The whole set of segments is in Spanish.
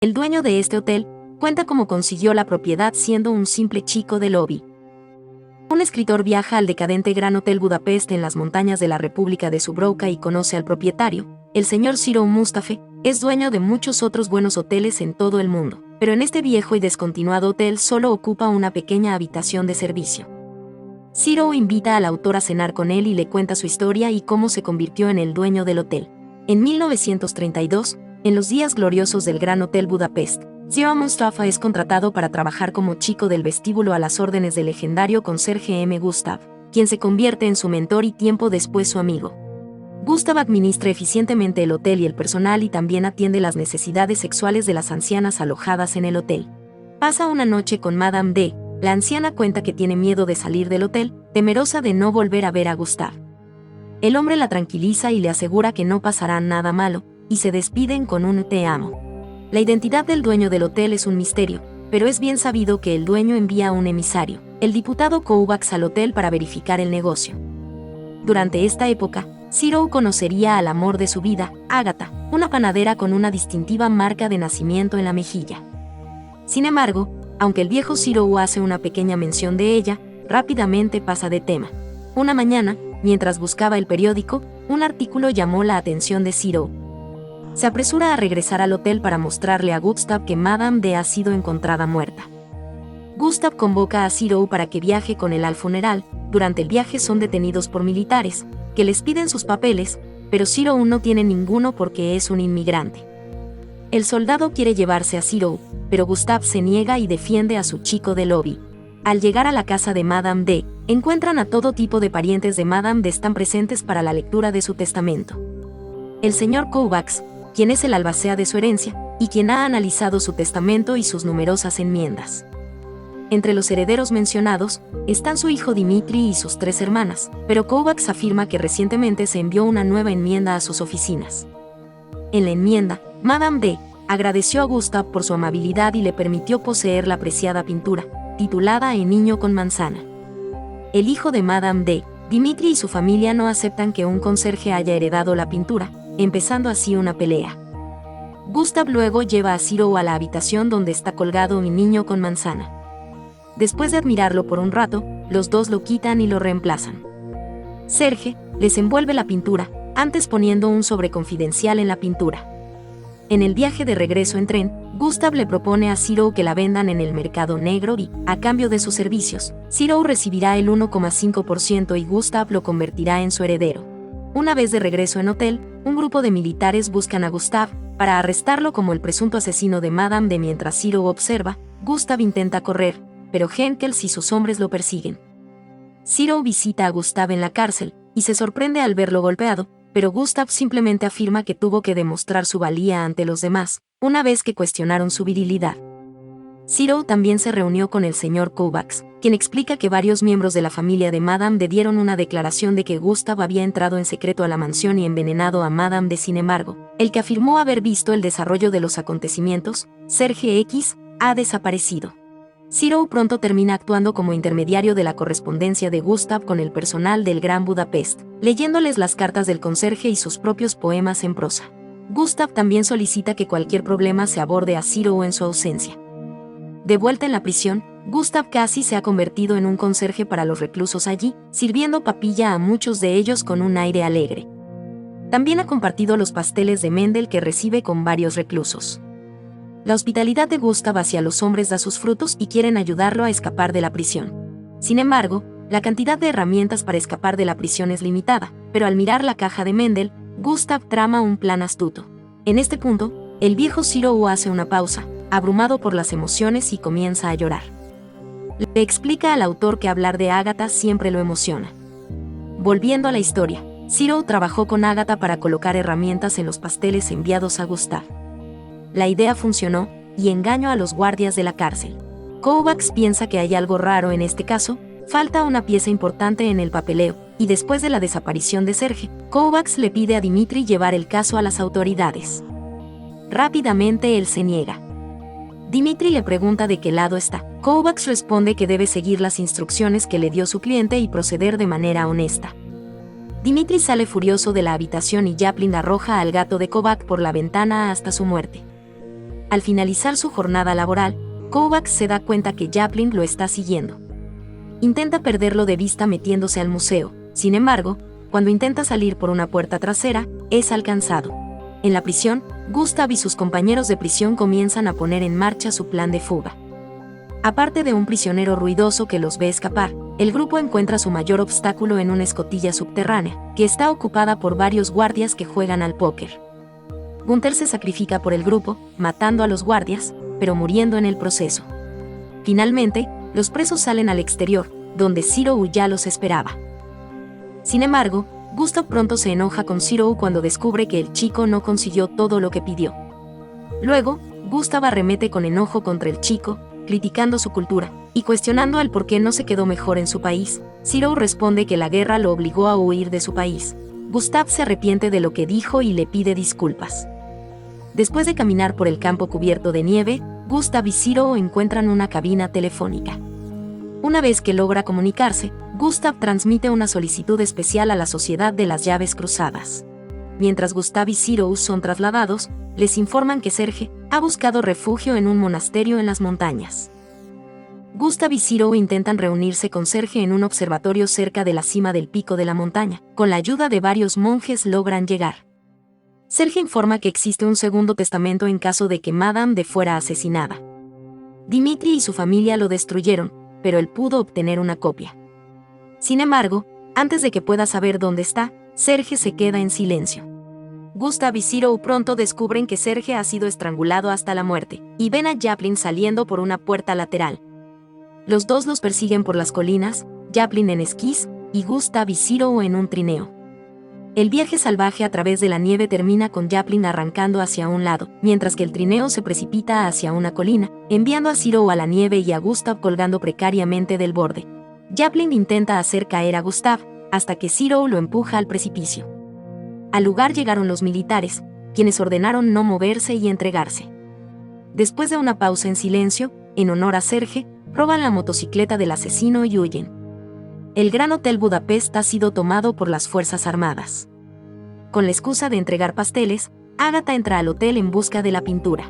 El dueño de este hotel cuenta cómo consiguió la propiedad siendo un simple chico de lobby. Un escritor viaja al decadente Gran Hotel Budapest en las montañas de la República de Dubrovka y conoce al propietario. El señor Ciro Mustafa es dueño de muchos otros buenos hoteles en todo el mundo, pero en este viejo y descontinuado hotel solo ocupa una pequeña habitación de servicio. Ciro invita al autor a cenar con él y le cuenta su historia y cómo se convirtió en el dueño del hotel. En 1932, en los días gloriosos del Gran Hotel Budapest, Ciro Mustafa es contratado para trabajar como chico del vestíbulo a las órdenes del legendario conserje M. Gustav, quien se convierte en su mentor y tiempo después su amigo. Gustav administra eficientemente el hotel y el personal y también atiende las necesidades sexuales de las ancianas alojadas en el hotel. Pasa una noche con Madame D. La anciana cuenta que tiene miedo de salir del hotel, temerosa de no volver a ver a Gustav. El hombre la tranquiliza y le asegura que no pasará nada malo, y se despiden con un "te amo". La identidad del dueño del hotel es un misterio, pero es bien sabido que el dueño envía a un emisario, el diputado Kovacs, al hotel para verificar el negocio. Durante esta época, Ciro conocería al amor de su vida, Agatha, una panadera con una distintiva marca de nacimiento en la mejilla. Sin embargo, aunque el viejo Ciro hace una pequeña mención de ella, rápidamente pasa de tema. Una mañana, mientras buscaba el periódico, un artículo llamó la atención de Ciro. Se apresura a regresar al hotel para mostrarle a Gustav que Madame D ha sido encontrada muerta. Gustav convoca a Ciro para que viaje con él al funeral. Durante el viaje son detenidos por militares, que les piden sus papeles, pero Ciro no tiene ninguno porque es un inmigrante. El soldado quiere llevarse a Ciro, pero Gustav se niega y defiende a su chico de lobby. Al llegar a la casa de Madame D, encuentran a todo tipo de parientes de Madame D están presentes para la lectura de su testamento. El señor Kovacs, quien es el albacea de su herencia, y quien ha analizado su testamento y sus numerosas enmiendas. Entre los herederos mencionados, están su hijo Dimitri y sus 3 hermanas, pero Kovacs afirma que recientemente se envió una nueva enmienda a sus oficinas. En la enmienda, Madame D. agradeció a Gustav por su amabilidad y le permitió poseer la preciada pintura, titulada El niño con manzana. El hijo de Madame D., Dimitri, y su familia no aceptan que un conserje haya heredado la pintura, empezando así una pelea. Gustav luego lleva a Ciro a la habitación donde está colgado un niño con manzana. Después de admirarlo por un rato, los dos lo quitan y lo reemplazan. Serge les envuelve la pintura, antes poniendo un sobre confidencial en la pintura. En el viaje de regreso en tren, Gustav le propone a Ciro que la vendan en el mercado negro y, a cambio de sus servicios, Ciro recibirá el 1,5% y Gustav lo convertirá en su heredero. Una vez de regreso en hotel, un grupo de militares buscan a Gustav para arrestarlo como el presunto asesino de Madame D. Mientras Ciro observa, Gustav intenta correr, pero Henkels y sus hombres lo persiguen. Ciro visita a Gustav en la cárcel y se sorprende al verlo golpeado, pero Gustav simplemente afirma que tuvo que demostrar su valía ante los demás, una vez que cuestionaron su virilidad. Ciro también se reunió con el señor Kovacs, quien explica que varios miembros de la familia de Madame D. dieron una declaración de que Gustav había entrado en secreto a la mansión y envenenado a Madame D. Sin embargo, el que afirmó haber visto el desarrollo de los acontecimientos, Serge X, ha desaparecido. Ciro pronto termina actuando como intermediario de la correspondencia de Gustav con el personal del Gran Budapest, leyéndoles las cartas del conserje y sus propios poemas en prosa. Gustav también solicita que cualquier problema se aborde a Ciro en su ausencia. De vuelta en la prisión, Gustav casi se ha convertido en un conserje para los reclusos allí, sirviendo papilla a muchos de ellos con un aire alegre. También ha compartido los pasteles de Mendel que recibe con varios reclusos. La hospitalidad de Gustav hacia los hombres da sus frutos y quieren ayudarlo a escapar de la prisión. Sin embargo, la cantidad de herramientas para escapar de la prisión es limitada, pero al mirar la caja de Mendel, Gustav trama un plan astuto. En este punto, el viejo Ciro hace una pausa, abrumado por las emociones, y comienza a llorar. Le explica al autor que hablar de Agatha siempre lo emociona. Volviendo a la historia, Ciro trabajó con Agatha para colocar herramientas en los pasteles enviados a Gustav. La idea funcionó, y engañó a los guardias de la cárcel. Kovacs piensa que hay algo raro en este caso, falta una pieza importante en el papeleo, y después de la desaparición de Serge, Kovacs le pide a Dimitri llevar el caso a las autoridades. Rápidamente él se niega. Dimitri le pregunta de qué lado está. Kovacs responde que debe seguir las instrucciones que le dio su cliente y proceder de manera honesta. Dimitri sale furioso de la habitación y Chaplin arroja al gato de Kovacs por la ventana hasta su muerte. Al finalizar su jornada laboral, Kovacs se da cuenta que Chaplin lo está siguiendo. Intenta perderlo de vista metiéndose al museo. Sin embargo, cuando intenta salir por una puerta trasera, es alcanzado. En la prisión, Gustav y sus compañeros de prisión comienzan a poner en marcha su plan de fuga. Aparte de un prisionero ruidoso que los ve escapar, el grupo encuentra su mayor obstáculo en una escotilla subterránea, que está ocupada por varios guardias que juegan al póker. Gunther se sacrifica por el grupo, matando a los guardias, pero muriendo en el proceso. Finalmente, los presos salen al exterior, donde Zero ya los esperaba. Sin embargo, Gustav pronto se enoja con Zero cuando descubre que el chico no consiguió todo lo que pidió. Luego, Gustav arremete con enojo contra el chico, criticando su cultura, y cuestionando al por qué no se quedó mejor en su país. Zero responde que la guerra lo obligó a huir de su país. Gustav se arrepiente de lo que dijo y le pide disculpas. Después de caminar por el campo cubierto de nieve, Gustav y Zero encuentran una cabina telefónica. Una vez que logra comunicarse, Gustav transmite una solicitud especial a la Sociedad de las Llaves Cruzadas. Mientras Gustav y Zero son trasladados, les informan que Serge ha buscado refugio en un monasterio en las montañas. Gustav y Zero intentan reunirse con Serge en un observatorio cerca de la cima del pico de la montaña. Con la ayuda de varios monjes logran llegar. Serge informa que existe un segundo testamento en caso de que Madame D fuera asesinada. Dimitri y su familia lo destruyeron, pero él pudo obtener una copia. Sin embargo, antes de que pueda saber dónde está, Serge se queda en silencio. Gustav y Zero pronto descubren que Serge ha sido estrangulado hasta la muerte, y ven a Chaplin saliendo por una puerta lateral. Los dos los persiguen por las colinas, Chaplin en esquís, y Gustav y Zero en un trineo. El viaje salvaje a través de la nieve termina con Chaplin arrancando hacia un lado, mientras que el trineo se precipita hacia una colina, enviando a Zero a la nieve y a Gustav colgando precariamente del borde. Chaplin intenta hacer caer a Gustav, hasta que Zero lo empuja al precipicio. Al lugar llegaron los militares, quienes ordenaron no moverse y entregarse. Después de una pausa en silencio, en honor a Serge, roban la motocicleta del asesino y huyen. El Gran Hotel Budapest ha sido tomado por las Fuerzas Armadas. Con la excusa de entregar pasteles, Agatha entra al hotel en busca de la pintura.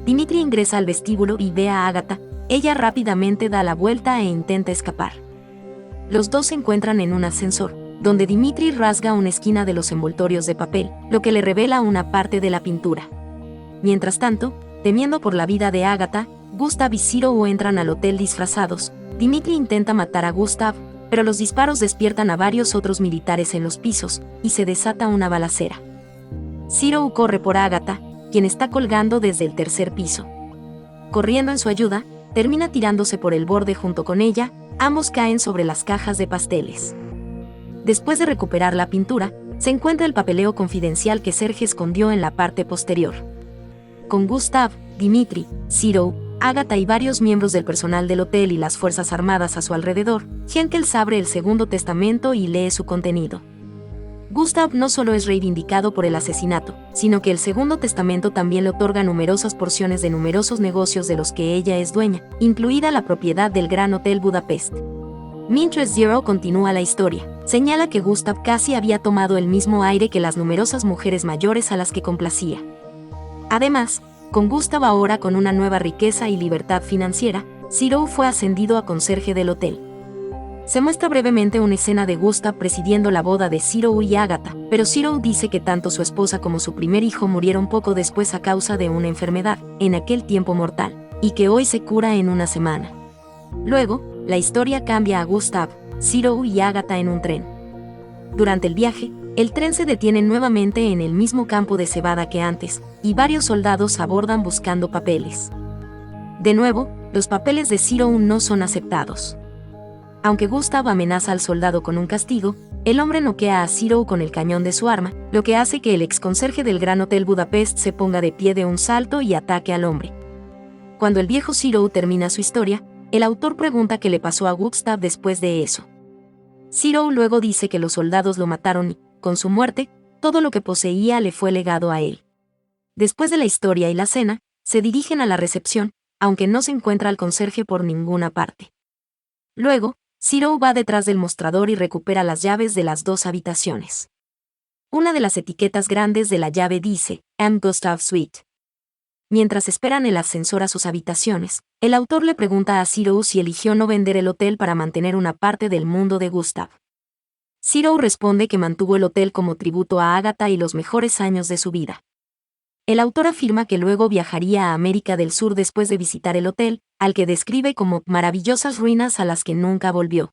Dimitri ingresa al vestíbulo y ve a Agatha. Ella rápidamente da la vuelta e intenta escapar. Los dos se encuentran en un ascensor, donde Dimitri rasga una esquina de los envoltorios de papel, lo que le revela una parte de la pintura. Mientras tanto, temiendo por la vida de Agatha, Gustav y Zero entran al hotel disfrazados. Dimitri intenta matar a Gustav, pero los disparos despiertan a varios otros militares en los pisos, y se desata una balacera. Zero corre por Agatha, quien está colgando desde el tercer piso. Corriendo en su ayuda, termina tirándose por el borde junto con ella. Ambos caen sobre las cajas de pasteles. Después de recuperar la pintura, se encuentra el papeleo confidencial que Serge escondió en la parte posterior. Con Gustav, Dimitri, Zero, Agatha y varios miembros del personal del hotel y las Fuerzas Armadas a su alrededor, Henkels abre el segundo testamento y lee su contenido. Gustav no solo es reivindicado por el asesinato, sino que el segundo testamento también le otorga numerosas porciones de numerosos negocios de los que ella es dueña, incluida la propiedad del Gran Hotel Budapest. Mientras Zero continúa la historia, señala que Gustav casi había tomado el mismo aire que las numerosas mujeres mayores a las que complacía. Además, con Gustav ahora con una nueva riqueza y libertad financiera, Zero fue ascendido a conserje del hotel. Se muestra brevemente una escena de Gustav presidiendo la boda de Zero y Agatha, pero Zero dice que tanto su esposa como su primer hijo murieron poco después a causa de una enfermedad, en aquel tiempo mortal, y que hoy se cura en una semana. Luego, la historia cambia a Gustav, Zero y Agatha en un tren. Durante el viaje, el tren se detiene nuevamente en el mismo campo de cebada que antes, y varios soldados abordan buscando papeles. De nuevo, los papeles de Zero no son aceptados. Aunque Gustav amenaza al soldado con un castigo, el hombre noquea a Zero con el cañón de su arma, lo que hace que el exconserje del Gran Hotel Budapest se ponga de pie de un salto y ataque al hombre. Cuando el viejo Zero termina su historia, el autor pregunta qué le pasó a Gustav después de eso. Zero luego dice que los soldados lo mataron y, con su muerte, todo lo que poseía le fue legado a él. Después de la historia y la cena, se dirigen a la recepción, aunque no se encuentra al conserje por ninguna parte. Luego, Zero va detrás del mostrador y recupera las llaves de las dos habitaciones. Una de las etiquetas grandes de la llave dice, "Am Gustav Suite". Mientras esperan el ascensor a sus habitaciones, el autor le pregunta a Zero si eligió no vender el hotel para mantener una parte del mundo de Gustav. Zero responde que mantuvo el hotel como tributo a Agatha y los mejores años de su vida. El autor afirma que luego viajaría a América del Sur después de visitar el hotel, al que describe como maravillosas ruinas a las que nunca volvió.